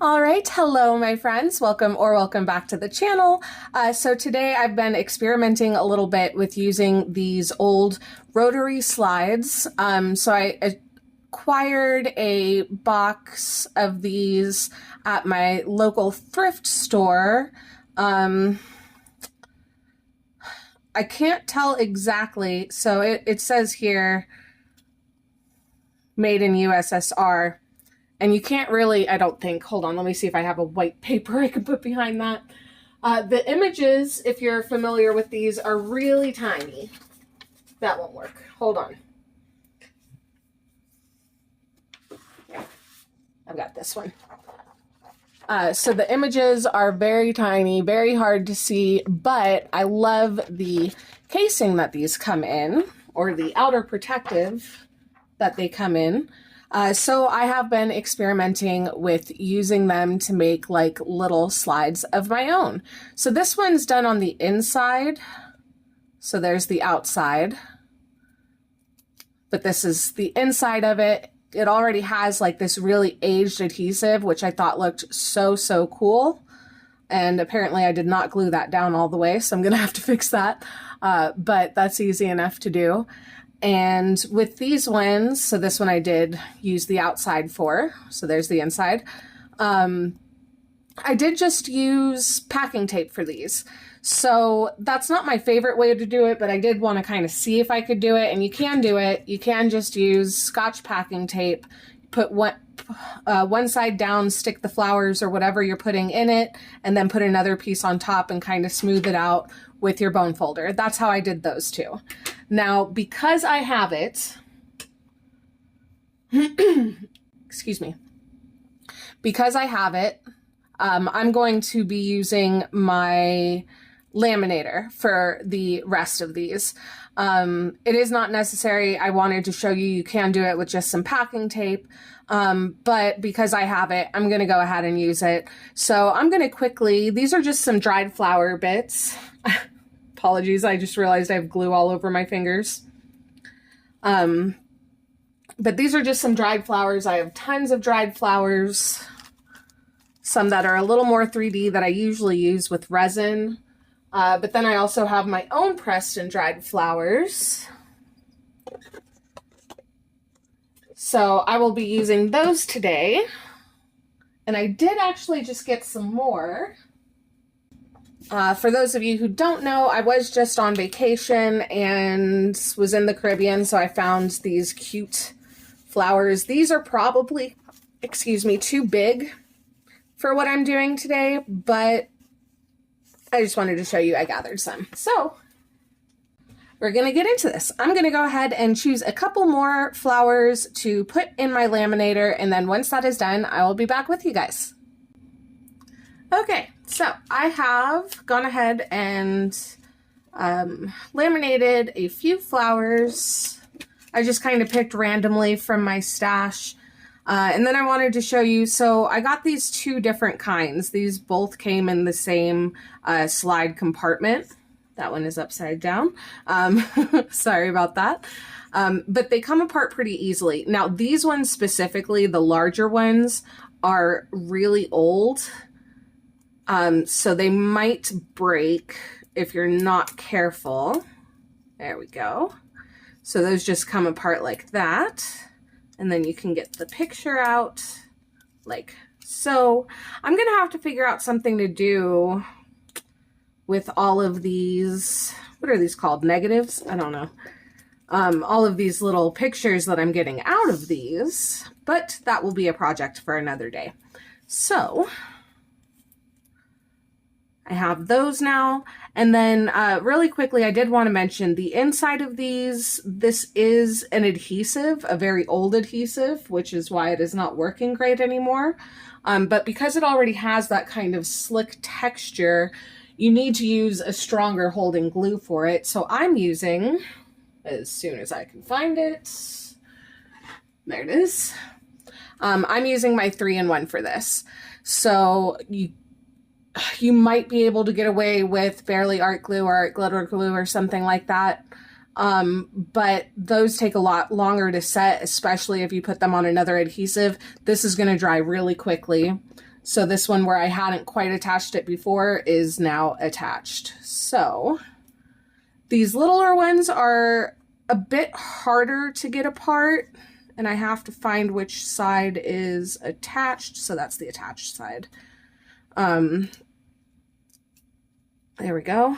All right, hello my friends, welcome back to the channel. So today I've been experimenting a little bit with using these old rotary slides. So I acquired a box of these at my local thrift store. I can't tell exactly, so it says here, made in USSR. And you can't really, I don't think, hold on, let me see if I have a white paper I can put behind that. The images, if you're familiar with these, are really tiny. That won't work. Hold on. I've got this one. So the images are very tiny, very hard to see, but I love the casing that these come in, or the outer protective that they come in. So I have been experimenting with using them to make like little slides of my own. So this one's done on the inside. So there's the outside, but this is the inside of it. It already has like this really aged adhesive, which I thought looked so cool. And apparently I did not glue that down all the way, so I'm gonna have to fix that. But that's easy enough to do. And with these ones, so this one I did use the outside for, so there's the inside. I did just use packing tape for these. So that's not my favorite way to do it, but I did want to kind of see if I could do it, and you can do it. You can just use Scotch packing tape, put one side down, stick the flowers or whatever you're putting in it, and then put another piece on top and kind of smooth it out with your bone folder. That's how I did those two. Now, because I have it, excuse me, because I have it, I'm going to be using my laminator for the rest of these. It is not necessary. I wanted to show you, you can do it with just some packing tape. But because I have it, I'm going to go ahead and use it. So I'm going to quickly, these are just some dried flower bits. Apologies, I just realized I have glue all over my fingers. But these are just some dried flowers. I have tons of dried flowers. Some that are a little more 3D that I usually use with resin. But then I also have my own pressed and dried flowers. So I will be using those today. And I did actually just get some more. For those of you who don't know, I was just on vacation and was in the Caribbean, so I found these cute flowers. These are probably, excuse me, too big for what I'm doing today, but I just wanted to show you I gathered some. So we're going to get into this. I'm going to go ahead and choose a couple more flowers to put in my laminator, and then once that is done, I will be back with you guys. Okay, so I have gone ahead and laminated a few flowers. I just kind of picked randomly from my stash. And then I wanted to show you, so I got these two different kinds. These both came in the same slide compartment. That one is upside down. Sorry about that. But they come apart pretty easily. Now, these ones specifically, the larger ones, are really old. So they might break if you're not careful. There we go. So those just come apart like that. And then you can get the picture out like so. I'm going to have to figure out something to do with all of these. What are these called? Negatives? I don't know. All of these little pictures that I'm getting out of these, but that will be a project for another day. So I have those now. And then really quickly, I did want to mention the inside of these. This is an adhesive, a very old adhesive, which is why it is not working great anymore. But because it already has that kind of slick texture, you need to use a stronger holding glue for it. So I'm using, as soon as I can find it, there it is. I'm using my 3-in-1 for this. So you might be able to get away with Fairly Art Glue or Art Glitter Glue or something like that. But those take a lot longer to set, especially if you put them on another adhesive. This is going to dry really quickly. So this one where I hadn't quite attached it before is now attached. So these littler ones are a bit harder to get apart, and I have to find which side is attached. So that's the attached side. There we go.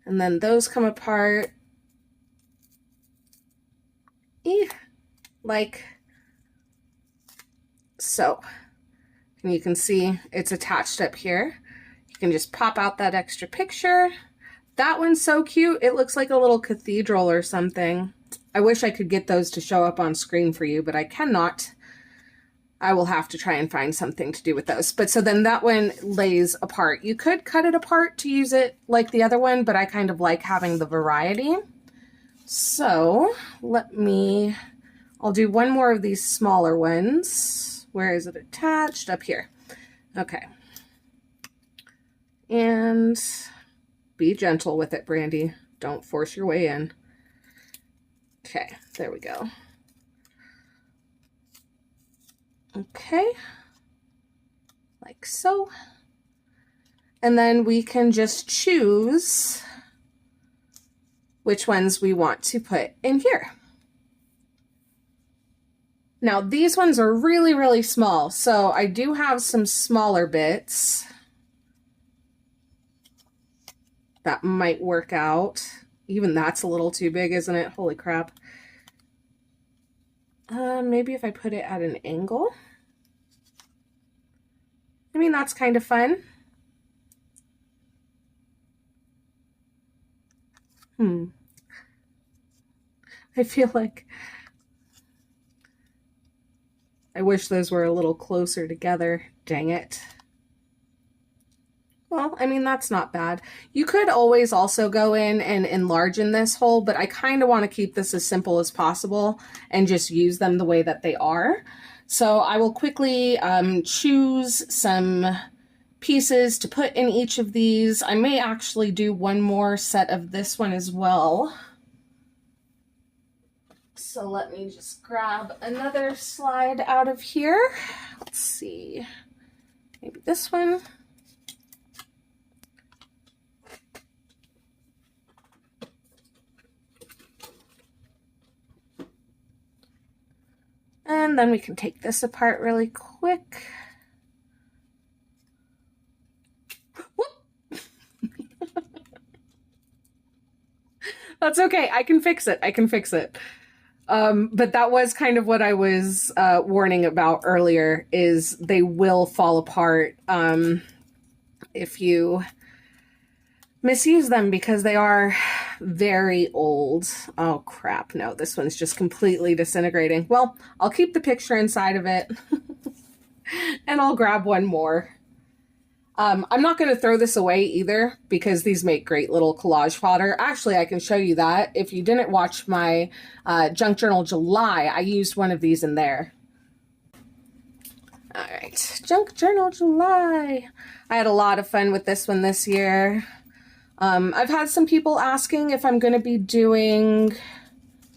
And then those come apart like so. And you can see it's attached up here. You can just pop out that extra picture. That one's so cute. It looks like a little cathedral or something. I wish I could get those to show up on screen for you, but I cannot. I will have to try and find something to do with those. But so then that one lays apart. You could cut it apart to use it like the other one, but I kind of like having the variety. So I'll do one more of these smaller ones. Where is it attached? Up here. Okay. And be gentle with it, Brandy. Don't force your way in. Okay, there we go. Okay, like so. And then we can just choose which ones we want to put in here. Now these ones are really, really small, so I do have some smaller bits that might work out. Even that's a little too big, isn't it? Holy crap. Maybe if I put it at an angle. I mean, that's kind of fun. I feel like I wish those were a little closer together. Dang it. Well, I mean, that's not bad. You could always also go in and enlarge in this hole, but I kind of want to keep this as simple as possible and just use them the way that they are. So I will quickly choose some pieces to put in each of these. I may actually do one more set of this one as well. So let me just grab another slide out of here. Let's see, maybe this one. And then we can take this apart really quick. That's okay. I can fix it. I can fix it. But that was kind of what I was warning about earlier, is they will fall apart if you misuse them, because they are very old. Oh crap, no, this one's just completely disintegrating. Well, I'll keep the picture inside of it and I'll grab one more. I'm not going to throw this away either, because these make great little collage fodder. Actually, I can show you that. If you didn't watch my Junk Journal July, I used one of these in there. All right, Junk Journal July. I had a lot of fun with this one this year. I've had some people asking if I'm going to be doing,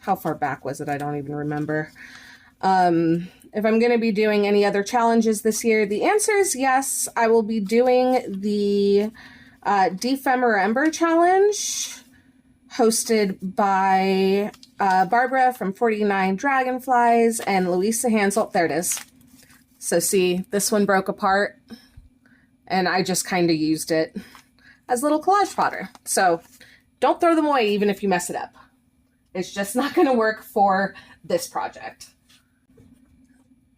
how far back was it? I don't even remember. If I'm going to be doing any other challenges this year. The answer is yes. I will be doing the Ephemera Ember Challenge, hosted by Barbara from 49 Dragonflies and Louisa Hansel. There it is. So see, this one broke apart, and I just kind of used it as little collage fodder. So don't throw them away even if you mess it up. It's just not going to work for this project.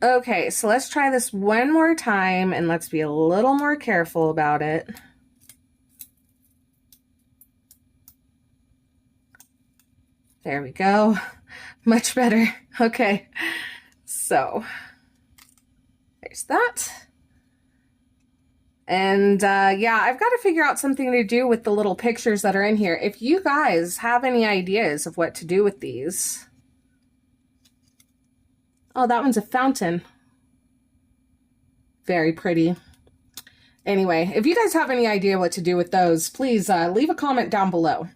Okay, so let's try this one more time, and let's be a little more careful about it. There we go. Much better. Okay, so there's that. And yeah, I've got to figure out something to do with the little pictures that are in here. If you guys have any ideas of what to do with these. Oh, that one's a fountain. Very pretty. Anyway, if you guys have any idea what to do with those, please leave a comment down below.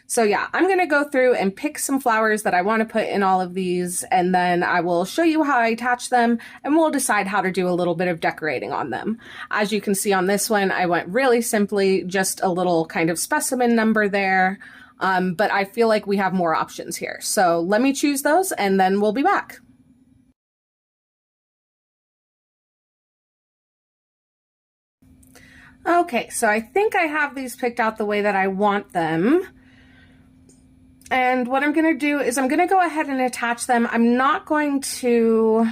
So yeah, I'm going to go through and pick some flowers that I want to put in all of these, and then I will show you how I attach them, and we'll decide how to do a little bit of decorating on them. As you can see on this one, I went really simply, just a little kind of specimen number there, but I feel like we have more options here. So let me choose those, and then we'll be back. Okay, so I think I have these picked out the way that I want them. And what I'm going to do is I'm going to go ahead and attach them. I'm not going to,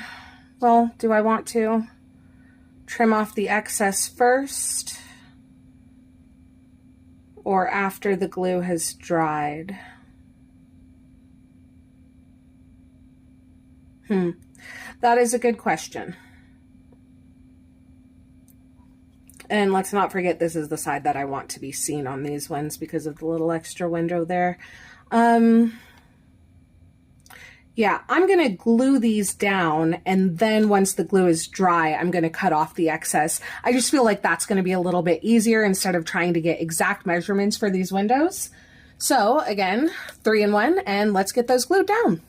well, do I want to trim off the excess first or after the glue has dried? That is a good question. And let's not forget, this is the side that I want to be seen on these ones because of the little extra window there. Yeah, I'm going to glue these down, and then once the glue is dry, I'm going to cut off the excess. I just feel like that's going to be a little bit easier instead of trying to get exact measurements for these windows. So again, 3-in-1, and let's get those glued down.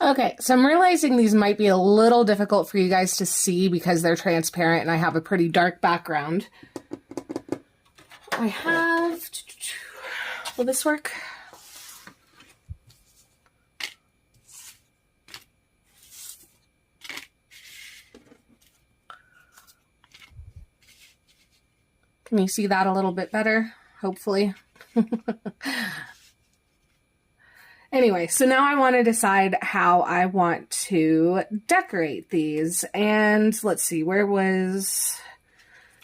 Okay, so I'm realizing these might be a little difficult for you guys to see because they're transparent and I have a pretty dark background. I have, will this work? Can you see that a little bit better? Hopefully. Anyway, so now I want to decide how I want to decorate these. And let's see, where was...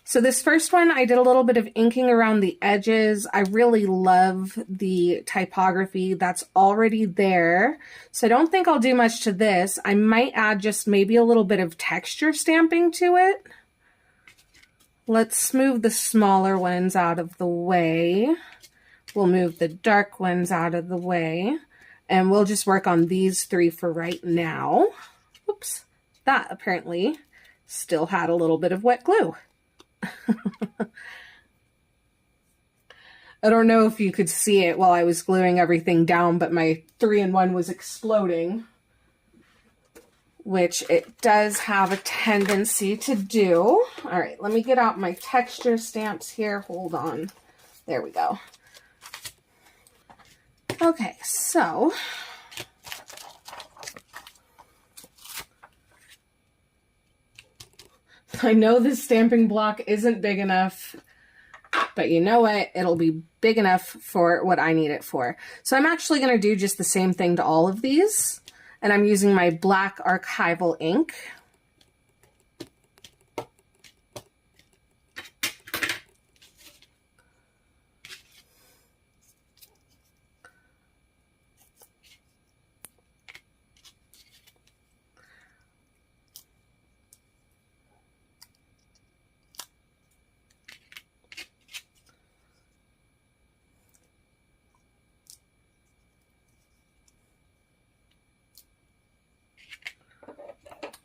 So this first one, I did a little bit of inking around the edges. I really love the typography that's already there. So I don't think I'll do much to this. I might add just maybe a little bit of texture stamping to it. Let's move the smaller ones out of the way. We'll move the dark ones out of the way. And we'll just work on these 3 for right now. Oops, that apparently still had a little bit of wet glue. I don't know if you could see it while I was gluing everything down, but my 3-in-1 was exploding, which it does have a tendency to do. All right, let me get out my texture stamps here. Hold on. There we go. Okay, so I know this stamping block isn't big enough, but you know what? It'll be big enough for what I need it for. So I'm actually going to do just the same thing to all of these, and I'm using my black archival ink.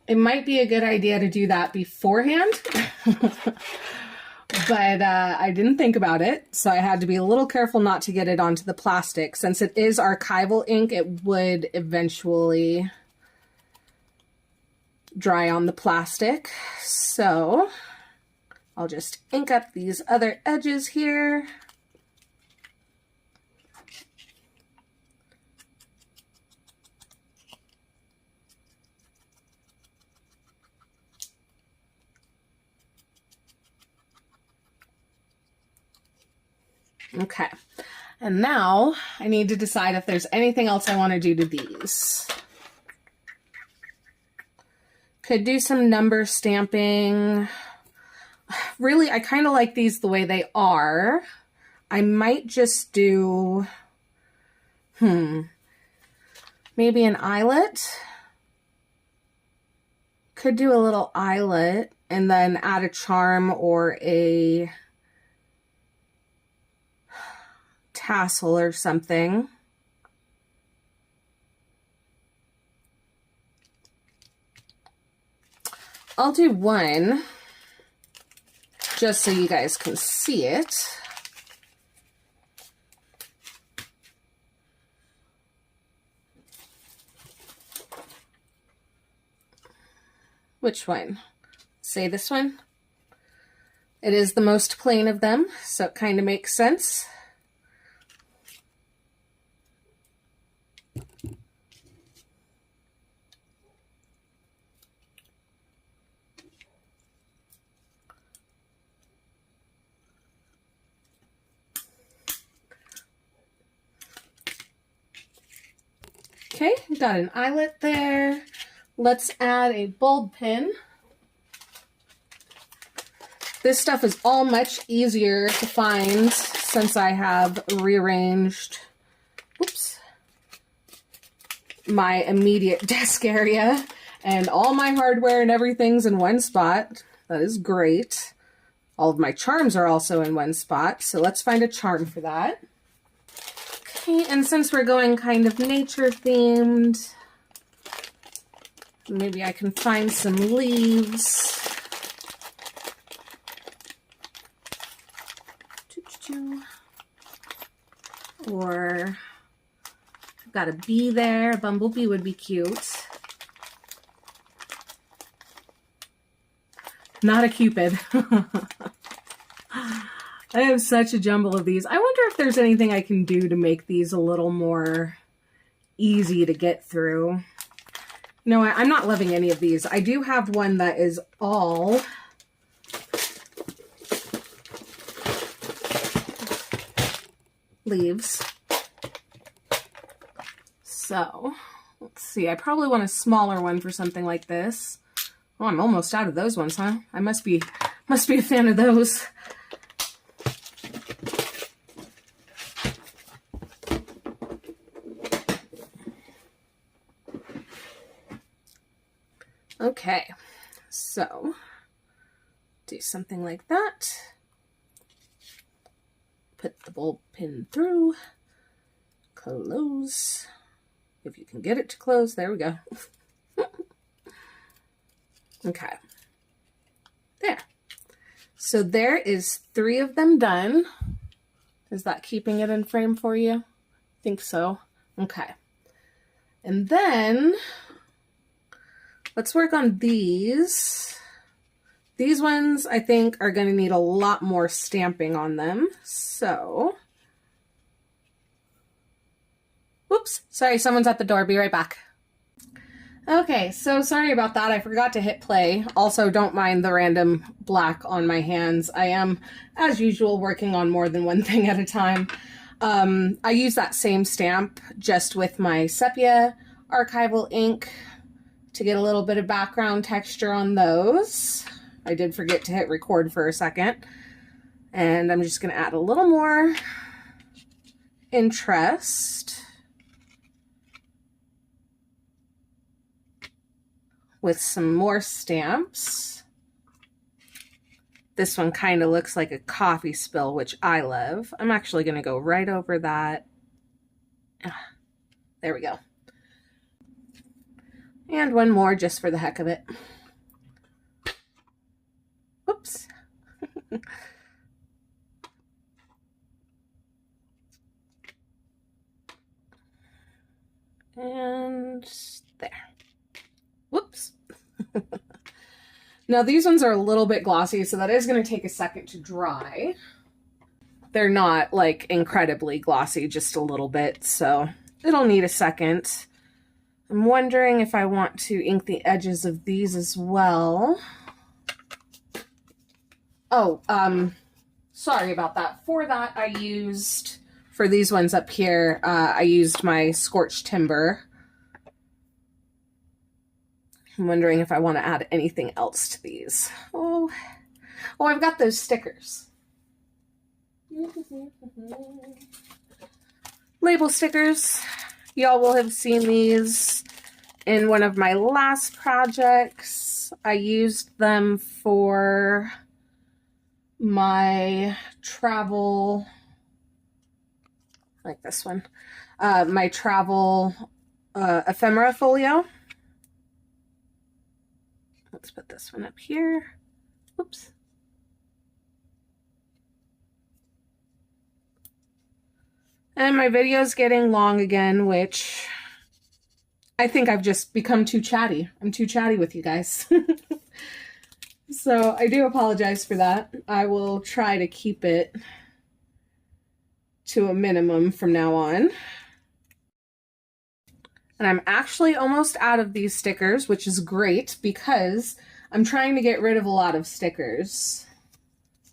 It might be a good idea to do that beforehand, but I didn't think about it, so I had to be a little careful not to get it onto the plastic. Since it is archival ink, it would eventually dry on the plastic. So I'll just ink up these other edges here. Okay, and now I need to decide if there's anything else I want to do to these. Could do some number stamping. Really, I kind of like these the way they are. I might just do, maybe an eyelet. Could do a little eyelet and then add a charm or a tassel or something. I'll do one just so you guys can see it. Which one? Say this one. It is the most plain of them, so it kind of makes sense. Okay, got an eyelet there. Let's add a bulb pin. This stuff is all much easier to find since I have rearranged, my immediate desk area, and all my hardware and everything's in one spot. That is great. All of my charms are also in one spot, so let's find a charm for that. Okay, and since we're going kind of nature themed, maybe I can find some leaves. Or I've got a bee there. A bumblebee would be cute. Not a cupid. I have such a jumble of these. I wonder if there's anything I can do to make these a little more easy to get through. You know what? I'm not loving any of these. I do have one that is all leaves. So, let's see. I probably want a smaller one for something like this. Oh, I'm almost out of those ones, huh? I must be a fan of those. Okay, so do something like that. Put the bulb pin through, close. If you can get it to close, there we go. Okay, there. So there is 3 of them done. Is that keeping it in frame for you? I think so. Okay. And then let's work on these. These ones, I think, are going to need a lot more stamping on them. So, whoops, sorry, someone's at the door. Be right back. Okay, so sorry about that. I forgot to hit play. Also, don't mind the random black on my hands. I am, as usual, working on more than one thing at a time. I use that same stamp just with my sepia archival ink to get a little bit of background texture on those. I did forget to hit record for a second. And I'm just going to add a little more interest with some more stamps. This one kind of looks like a coffee spill, which I love. I'm actually going to go right over that. There we go. And one more just for the heck of it. Whoops. And there. Whoops. Now these ones are a little bit glossy, so that is going to take a second to dry. They're not like incredibly glossy, just a little bit, so it'll need a second. I'm wondering if I want to ink the edges of these as well. Oh, sorry about that. For that, I used, for these ones up here, I used my scorched timber. I'm wondering if I want to add anything else to these. Oh, I've got those stickers. Label stickers. Y'all will have seen these in one of my last projects. I used them for my travel, like this one, my travel ephemera folio. Let's put this one up here. Oops. And my video's getting long again, which I think I've just become too chatty. I'm too chatty with you guys. So I do apologize for that. I will try to keep it to a minimum from now on. And I'm actually almost out of these stickers, which is great because I'm trying to get rid of a lot of stickers.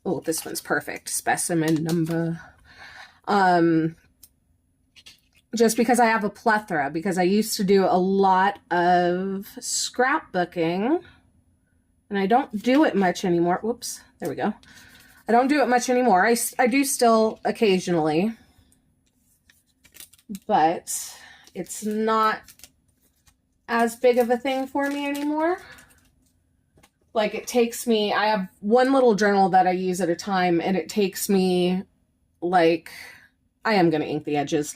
Oh, this one's perfect. Specimen number. Just because I have a plethora, because I used to do a lot of scrapbooking, and I don't do it much anymore. Whoops, there we go. I don't do it much anymore. I do still occasionally, but it's not as big of a thing for me anymore. Like, it takes me, I have one little journal that I use at a time, and it takes me, like, I am going to ink the edges.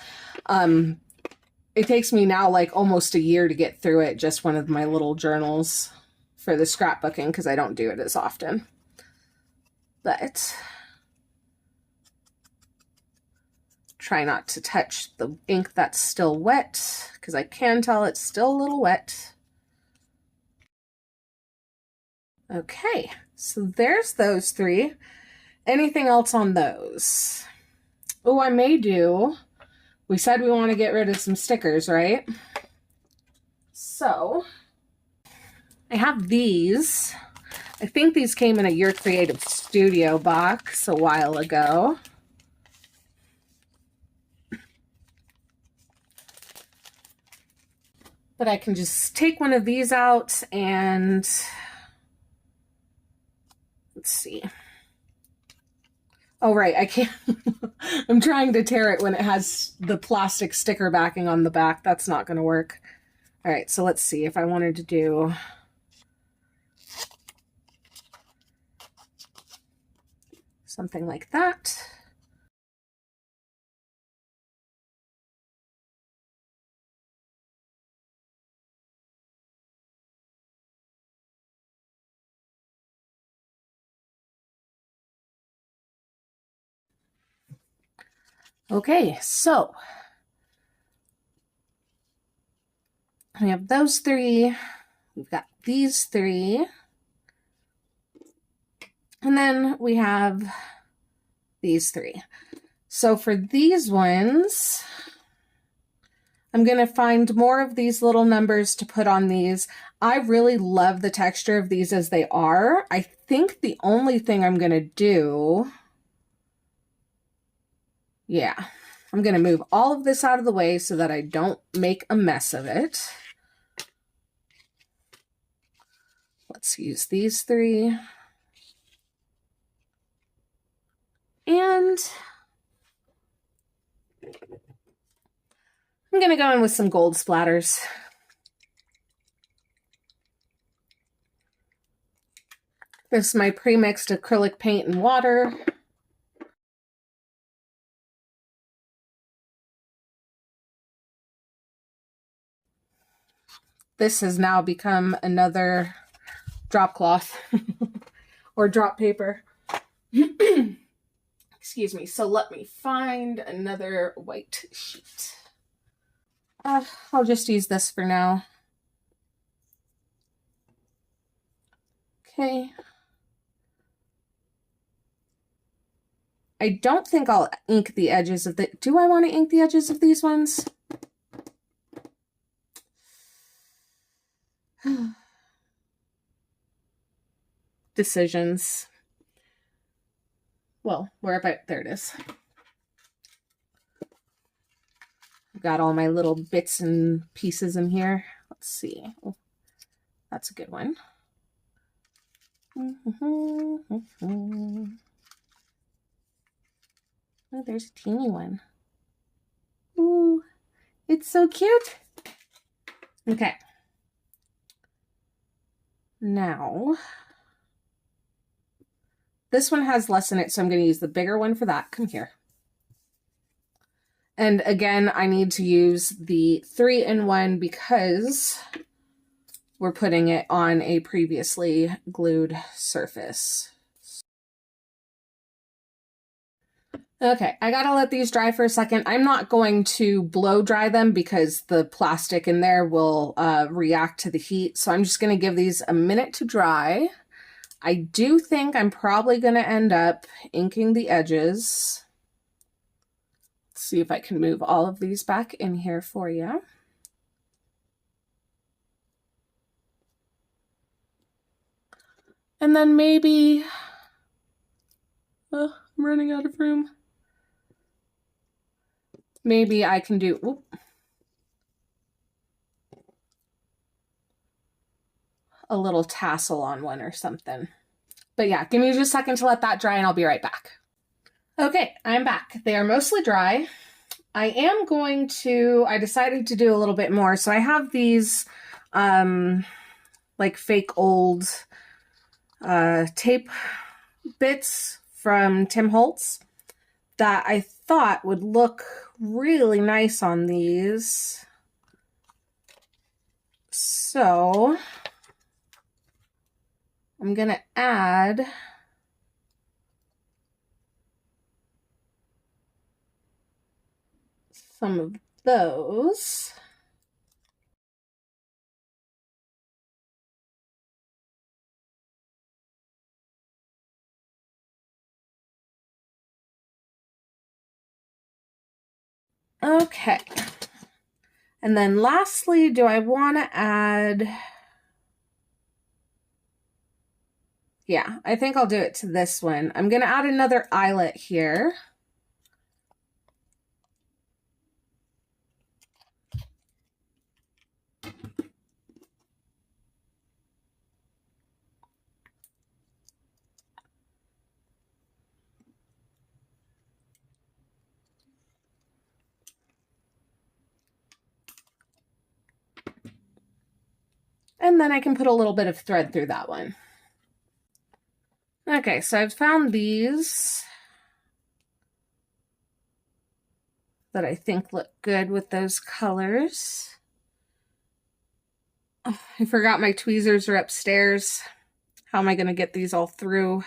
It takes me now like almost a year to get through it, just one of my little journals for the scrapbooking, because I don't do it as often. But try not to touch the ink that's still wet, because I can tell it's still a little wet. Okay, so there's those three. Anything else on those? Oh, I may do. We said we want to get rid of some stickers, right? So I have these. I think these came in a Your Creative Studio box a while ago. But I can just take one of these out and let's see. Oh, right, I can't. I'm trying to tear it when it has the plastic sticker backing on the back. That's not going to work. All right, so let's see if I wanted to do something like that. Okay, so we have those three. We've got these three. And then we have these three. So for these ones, I'm going to find more of these little numbers to put on these. I really love the texture of these as they are. I think the only thing I'm going to do, yeah, I'm going to move all of this out of the way so that I don't make a mess of it. Let's use these three. And I'm going to go in with some gold splatters. This is my pre-mixed acrylic paint and water. This has now become another drop cloth or drop paper. Excuse me. So let me find another white sheet. I'll just use this for now. Okay. I don't think I'll ink the edges of the... Do I want to ink the edges of these ones? Decisions. Well, wherever... There it is. I've got all my little bits and pieces in here. Let's see. Oh, that's a good one. Oh, there's a teeny one. Ooh, it's so cute. Okay. Now, this one has less in it, so I'm going to use the bigger one for that. Come here. And again, I need to use the 3-in-1 because we're putting it on a previously glued surface. Okay, I gotta let these dry for a second. I'm not going to blow dry them because the plastic in there will react to the heat. So I'm just gonna give these a minute to dry. I do think I'm probably gonna end up inking the edges. Let's see if I can move all of these back in here for you. And then maybe, I'm running out of room. Maybe I can do, a little tassel on one or something. But yeah, give me just a second to let that dry and I'll be right back. Okay, I'm back. They are mostly dry. I decided to do a little bit more. So I have these like fake old tape bits from Holtz that I thought would look really nice on these. So I'm gonna add some of those. Okay. And then lastly, do I want to add... Yeah, I think I'll do it to this one. I'm going to add another eyelet here. And then I can put a little bit of thread through that one. Okay, so I've found these that I think look good with those colors. Oh, I forgot my tweezers are upstairs. How am I going to get these all through?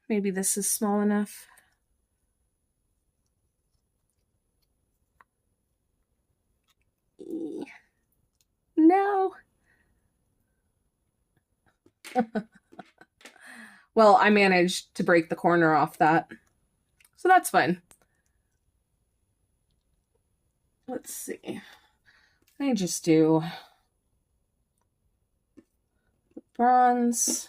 Maybe this is small enough. No. Well, I managed to break the corner off that. So that's fun. Let's see. I just do bronze.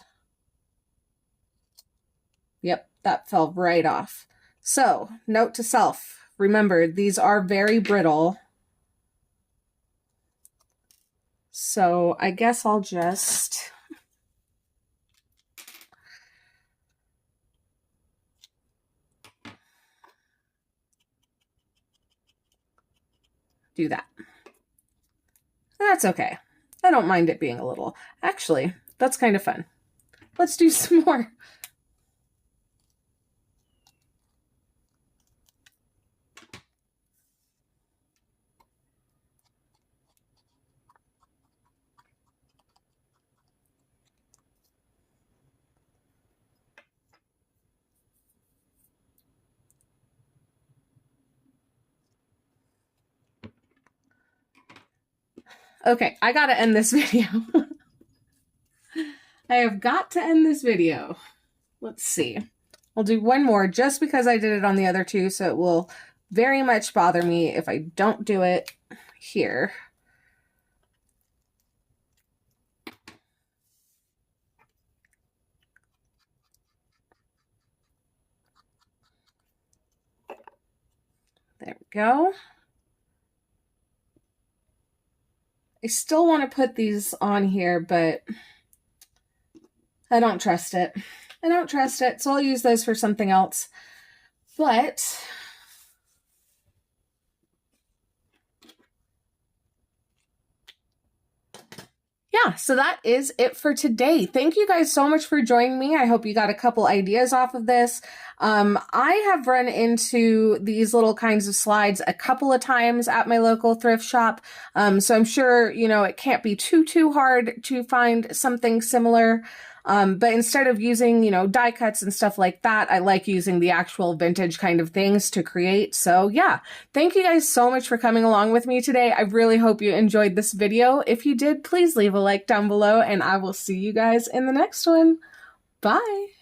Yep, that fell right off. So, note to self. Remember, these are very brittle. So I guess I'll just do that. That's okay. I don't mind it being a little. Actually, that's kind of fun. Let's do some more. Okay, I gotta end this video. I have got to end this video. Let's see. I'll do one more just because I did it on the other two, so it will very much bother me if I don't do it here. There we go. I still want to put these on here, but I don't trust it. I don't trust it, so I'll use those for something else. But yeah, so that is it for today. Thank you guys so much for joining me. I hope you got a couple ideas off of this. I have run into these little kinds of slides a couple of times at my local thrift shop. So I'm sure, you know, it can't be too hard to find something similar. But instead of using, you know, die cuts and stuff like that, I like using the actual vintage kind of things to create. So yeah, thank you guys so much for coming along with me today. I really hope you enjoyed this video. If you did, please leave a like down below and I will see you guys in the next one. Bye.